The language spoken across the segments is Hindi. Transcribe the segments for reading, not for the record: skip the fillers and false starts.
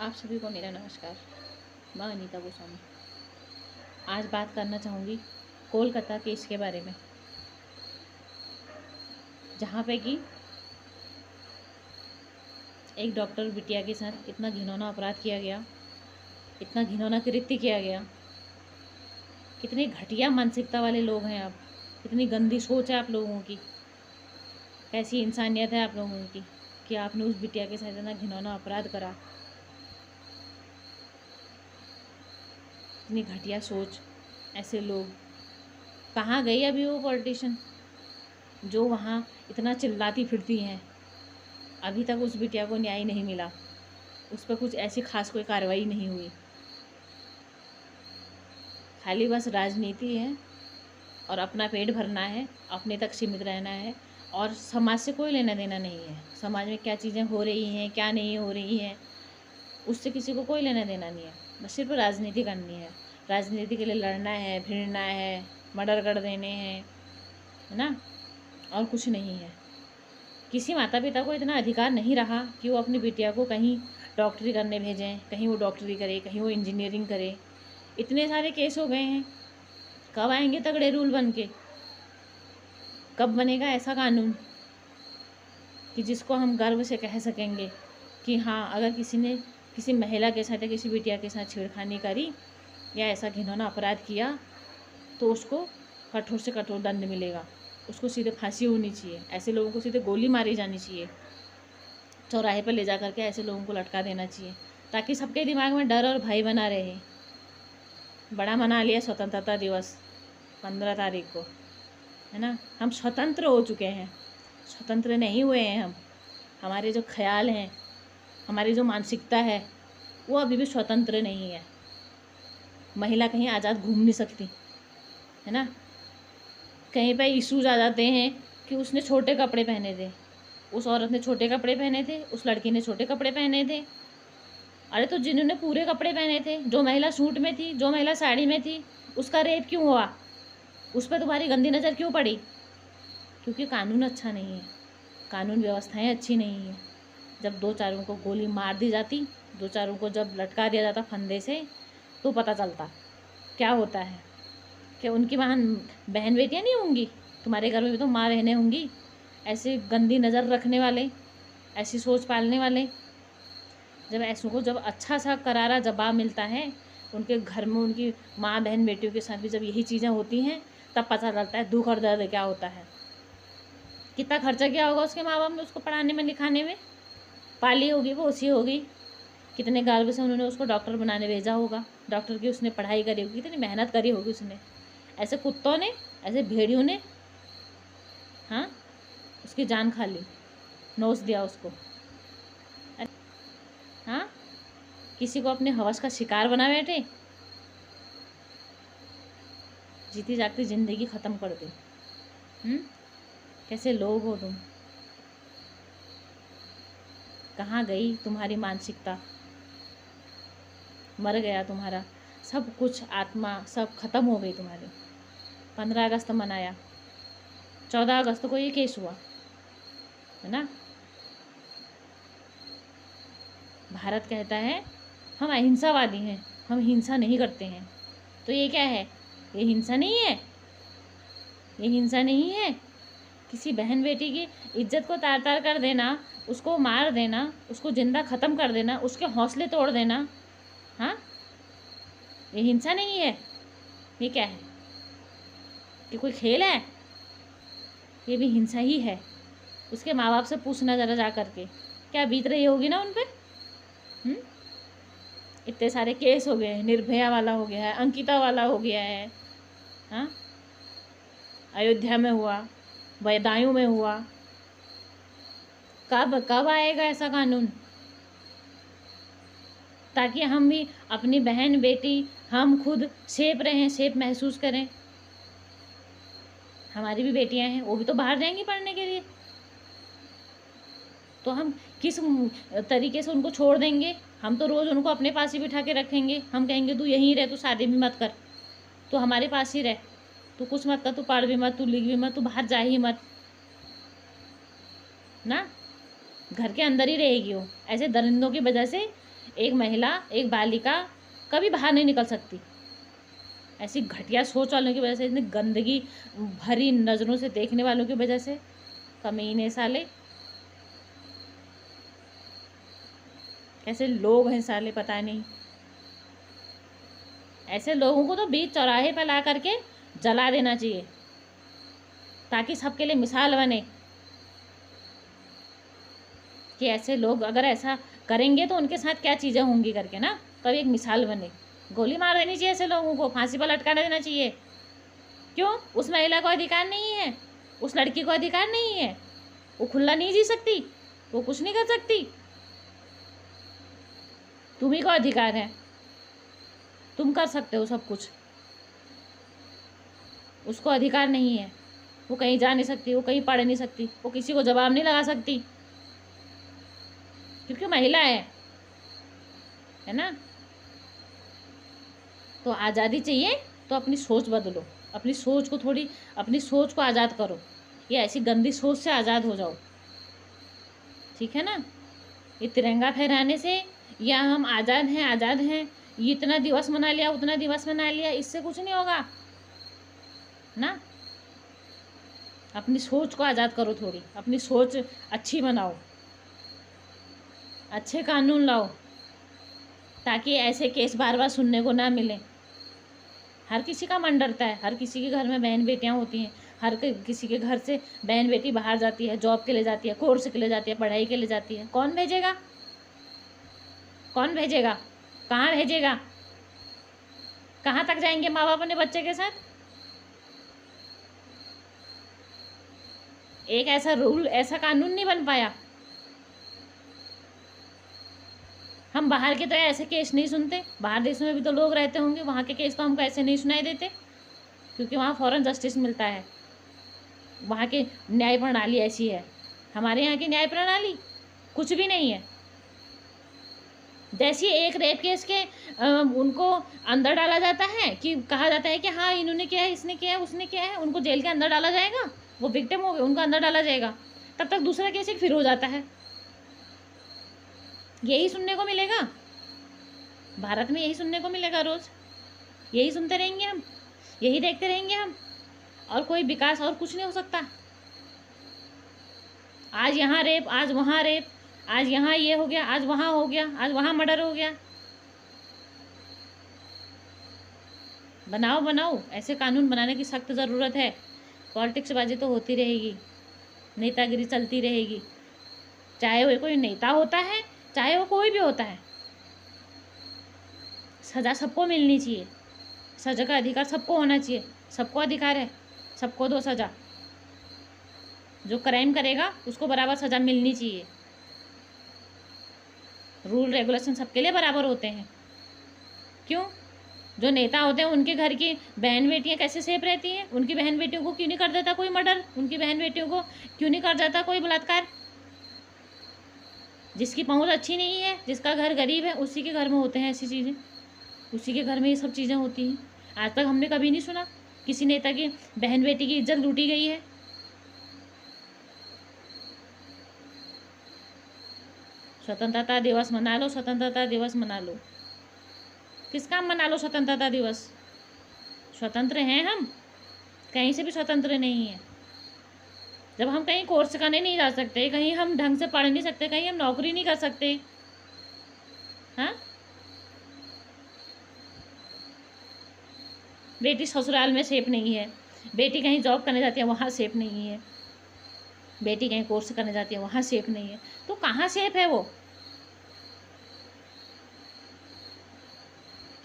आप सभी को मेरा नमस्कार। मैं अनीता गोस्वामी आज बात करना चाहूँगी कोलकाता केस के बारे में, जहाँ पे कि एक डॉक्टर बिटिया के साथ इतना घिनौना अपराध किया गया, इतना घिनौना कृत्य किया गया। कितनी घटिया मानसिकता वाले लोग हैं आप, कितनी गंदी सोच है आप लोगों की, कैसी इंसानियत है आप लोगों की कि आपने उस बिटिया के साथ इतना घिनौना अपराध करा। इतनी घटिया सोच, ऐसे लोग। कहाँ गई अभी वो पॉलिटिशियन जो वहाँ इतना चिल्लाती फिरती हैं? अभी तक उस बिटिया को न्याय नहीं मिला, उस पर कुछ ऐसी खास कोई कार्रवाई नहीं हुई। खाली बस राजनीति है और अपना पेट भरना है, अपने तक सीमित रहना है और समाज से कोई लेना देना नहीं है। समाज में क्या चीज़ें हो रही हैं, क्या नहीं हो रही हैं, उससे किसी को कोई लेना देना नहीं है। बस सिर्फ राजनीति करनी है, राजनीति के लिए लड़ना है, भिड़ना है, मर्डर कर देने हैं, है ना, और कुछ नहीं है। किसी माता पिता को इतना अधिकार नहीं रहा कि वो अपनी बिटिया को कहीं डॉक्टरी करने भेजें, कहीं वो डॉक्टरी करे, कहीं वो इंजीनियरिंग करे। इतने सारे केस हो गए हैं, कब आएंगे तगड़े रूल बन के? कब बनेगा ऐसा कानून कि जिसको हम गर्व से कह सकेंगे कि हाँ, अगर किसी ने किसी महिला के साथ या किसी बिटिया के साथ छेड़खानी करी या ऐसा घिनौना अपराध किया तो उसको कठोर से कठोर दंड मिलेगा, उसको सीधे फांसी होनी चाहिए, ऐसे लोगों को सीधे गोली मारी जानी चाहिए, चौराहे पर ले जा करके ऐसे लोगों को लटका देना चाहिए, ताकि सबके दिमाग में डर और भय बना रहे। बड़ा मना लिया स्वतंत्रता दिवस 15 तारीख को, है ना। हम स्वतंत्र हो चुके हैं, स्वतंत्र नहीं हुए हैं हम। हमारे जो ख्याल हैं, हमारी जो मानसिकता है, वो अभी भी स्वतंत्र नहीं है। महिला कहीं आज़ाद घूम नहीं सकती, है ना। कहीं पे इश्यूज आ जाते हैं कि उसने छोटे कपड़े पहने थे, उस औरत ने छोटे कपड़े पहने थे, उस लड़की ने छोटे कपड़े पहने थे। अरे तो जिन्होंने पूरे कपड़े पहने थे, जो महिला सूट में थी, जो महिला साड़ी में थी, उसका रेप क्यों हुआ? उस पर तुम्हारी गंदी नज़र क्यों पड़ी? क्योंकि कानून अच्छा नहीं है, कानून व्यवस्थाएं अच्छी नहीं है। जब दो चारों को गोली मार दी जाती, दो चारों को जब लटका दिया जाता फंदे से, तो पता चलता क्या होता है। कि उनकी बहन बेटियाँ नहीं होंगी? तुम्हारे घर में भी तो माँ बहनें होंगी, ऐसे गंदी नज़र रखने वाले, ऐसी सोच पालने वाले। जब ऐसों को जब अच्छा सा करारा जवाब मिलता है, उनके घर में उनकी माँ बहन बेटियों के साथ भी जब यही चीज़ें होती हैं, तब पता चलता है दुख और दर्द क्या होता है। कितना खर्चा किया होगा उसके माँ बाप ने उसको पढ़ाने में लिखाने में, पाली होगी, पोसी होगी, कितने गर्व से उन्होंने उसको डॉक्टर बनाने भेजा होगा, डॉक्टर की उसने पढ़ाई करी होगी, कितनी मेहनत करी होगी उसने। ऐसे कुत्तों ने, ऐसे भेड़ियों ने, हाँ, उसकी जान खा ली, नोच दिया उसको। हाँ, किसी को अपने हवस का शिकार बना बैठे, जीती जागती ज़िंदगी ख़त्म कर दी। कैसे लोग हो तुम? कहाँ गई तुम्हारी मानसिकता? मर गया तुम्हारा सब कुछ, आत्मा सब खत्म हो गई तुम्हारी। 15 अगस्त मनाया, 14 अगस्त को ये केस हुआ, है ना। भारत कहता है हम अहिंसावादी हैं, हम हिंसा नहीं करते हैं। तो ये क्या है? ये हिंसा नहीं है, ये हिंसा नहीं है। किसी बहन बेटी की इज्जत को तार तार कर देना, उसको मार देना, उसको जिंदा ख़त्म कर देना, उसके हौसले तोड़ देना, हाँ, ये हिंसा नहीं है। ये क्या है? ये कोई खेल है? ये भी हिंसा ही है। उसके माँ बाप से पूछना ज़रा जा करके, क्या बीत रही होगी ना उन पर। इतने सारे केस हो गए हैं, निर्भया वाला हो गया है, अंकिता वाला हो गया है, हाँ, अयोध्या में हुआ, बदायूं में हुआ। कब कब आएगा ऐसा कानून, ताकि हम भी अपनी बहन बेटी, हम खुद सेफ रहें, सेफ महसूस करें। हमारी भी बेटियां हैं, वो भी तो बाहर जाएंगी पढ़ने के लिए, तो हम किस तरीके से उनको छोड़ देंगे? हम तो रोज़ उनको अपने पास ही बिठा के रखेंगे। हम कहेंगे तू यहीं रह, तू शादी भी मत कर, तू हमारे पास ही रह, तू कुछ मत कर, तू पढ़ भी मत, तू लिख भी मत, तू बाहर जा ही मत ना, घर के अंदर ही रहेगी वो। ऐसे दरिंदों की वजह से एक महिला, एक बालिका कभी बाहर नहीं निकल सकती। ऐसी घटिया सोच वालों की वजह से, इतनी गंदगी भरी नज़रों से देखने वालों की वजह से, कमीने साले, कैसे लोग हैं साले पता नहीं। ऐसे लोगों को तो बीच चौराहे पर ला करके जला देना चाहिए, ताकि सबके लिए मिसाल बने कि ऐसे लोग अगर ऐसा करेंगे तो उनके साथ क्या चीज़ें होंगी करके ना, तब एक मिसाल बने। गोली मार देनी चाहिए ऐसे लोगों को, फांसी पर लटका देना चाहिए। क्यों? उस महिला को अधिकार नहीं है, उस लड़की को अधिकार नहीं है, वो खुला नहीं जी सकती, वो कुछ नहीं कर सकती? तुम्ही को अधिकार है, तुम कर सकते हो सब कुछ, उसको अधिकार नहीं है। वो कहीं जा नहीं सकती, वो कहीं पढ़ नहीं सकती, वो किसी को जवाब नहीं लगा सकती, क्योंकि महिला है ना। तो आज़ादी चाहिए तो अपनी सोच बदलो, अपनी सोच को थोड़ी, अपनी सोच को आज़ाद करो, ये ऐसी गंदी सोच से आज़ाद हो जाओ, ठीक है ना। ये तिरंगा फहराने से, या हम आज़ाद हैं, ये इतना दिवस मना लिया, उतना दिवस मना लिया, इससे कुछ नहीं होगा ना। अपनी सोच को आज़ाद करो थोड़ी, अपनी सोच अच्छी बनाओ, अच्छे कानून लाओ, ताकि ऐसे केस बार बार सुनने को ना मिले। हर किसी का मन डरता है, हर किसी के घर में बहन बेटियां होती हैं, हर किसी के घर से बहन बेटी बाहर जाती है, जॉब के लिए जाती है, कोर्स के लिए जाती है, पढ़ाई के लिए जाती है। कौन भेजेगा? कौन भेजेगा? कहाँ भेजेगा? कहाँ तक जाएंगे माँ बाप अपने बच्चे के साथ? एक ऐसा रूल, ऐसा कानून नहीं बन पाया। हम बाहर के तो ऐसे केस नहीं सुनते, बाहर देशों में भी तो लोग रहते होंगे, वहाँ के केस तो हमको ऐसे नहीं सुनाई देते, क्योंकि वहाँ फ़ौरन जस्टिस मिलता है। वहाँ की न्याय प्रणाली ऐसी है। हमारे यहाँ की न्याय प्रणाली कुछ भी नहीं है। जैसे एक रेप केस के उनको अंदर डाला जाता है, कि कहा जाता है कि हाँ इन्होंने किया है, इसने किया है, उसने किया है, उनको जेल के अंदर डाला जाएगा, वो विक्टिम हो गए, उनको अंदर डाला जाएगा, तब तक दूसरा केस एक फिर हो जाता है। यही सुनने को मिलेगा भारत में, यही सुनने को मिलेगा रोज़, यही सुनते रहेंगे हम, यही देखते रहेंगे हम, और कोई विकास और कुछ नहीं हो सकता। आज यहाँ रेप, आज वहाँ रेप, आज यहाँ ये हो गया, आज वहाँ हो गया, आज वहाँ मर्डर हो गया। बनाओ बनाओ, ऐसे कानून बनाने की सख्त ज़रूरत है। पॉलिटिक्स बाजी तो होती रहेगी, नेतागिरी चलती रहेगी, चाहे वो कोई नेता होता है, चाहे वो कोई भी होता है। सज़ा सबको मिलनी चाहिए, सज़ा का अधिकार सबको होना चाहिए, सबको अधिकार है, सबको दो सज़ा। जो क्राइम करेगा उसको बराबर सज़ा मिलनी चाहिए। रूल रेगुलेशन सबके लिए बराबर होते हैं। क्यों? जो नेता होते हैं उनके घर की बहन बेटियां कैसे सेफ रहती हैं? उनकी बहन बेटियों को क्यों नहीं कर देता कोई मर्डर? उनकी बहन बेटियों को क्यों नहीं कर देता कोई बलात्कार? जिसकी पहुंच अच्छी नहीं है, जिसका घर गरीब है, उसी के घर में होते हैं ऐसी चीज़ें, उसी के घर में ये सब चीज़ें होती हैं। आज तक हमने कभी नहीं सुना किसी नेता की बहन बेटी की इज्जत लूटी गई है। स्वतंत्रता दिवस मना लो, स्वतंत्रता दिवस मना लो, किस काम मना लो स्वतंत्रता दिवस? स्वतंत्र हैं हम? कहीं से भी स्वतंत्र नहीं है। जब हम कहीं कोर्स करने नहीं जा सकते, कहीं हम ढंग से पढ़ नहीं सकते, कहीं हम नौकरी नहीं कर सकते, हाँ, बेटी ससुराल में सेफ नहीं है, बेटी कहीं जॉब करने जाती है वहाँ सेफ नहीं है, बेटी कहीं कोर्स करने जाती है वहाँ सेफ नहीं है, तो कहाँ सेफ है वो?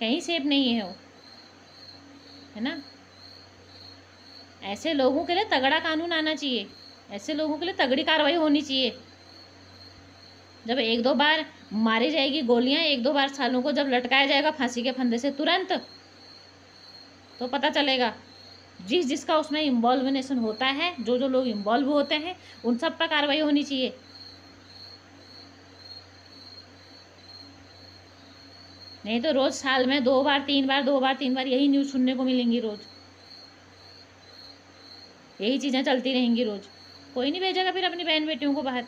कहीं सेफ नहीं है वो, है ना। ऐसे लोगों के लिए तगड़ा कानून आना चाहिए, ऐसे लोगों के लिए तगड़ी कार्रवाई होनी चाहिए। जब एक दो बार मारी जाएगी गोलियां, एक दो बार सालों को जब लटकाया जाएगा फांसी के फंदे से तुरंत, तो पता चलेगा। जिसका उसमें इन्वॉल्वनेशन होता है, जो लोग इन्वॉल्व होते हैं, उन सब पर कार्रवाई होनी चाहिए। नहीं तो रोज़ साल में 2 बार 3 बार, 2 बार 3 बार यही न्यूज़ सुनने को मिलेंगी, रोज़ यही चीज़ें चलती रहेंगी रोज़। कोई नहीं भेजेगा फिर अपनी बहन बेटियों को बाहर,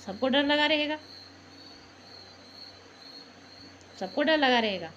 सबको डर लगा रहेगा। सबको डर लगा रहेगा।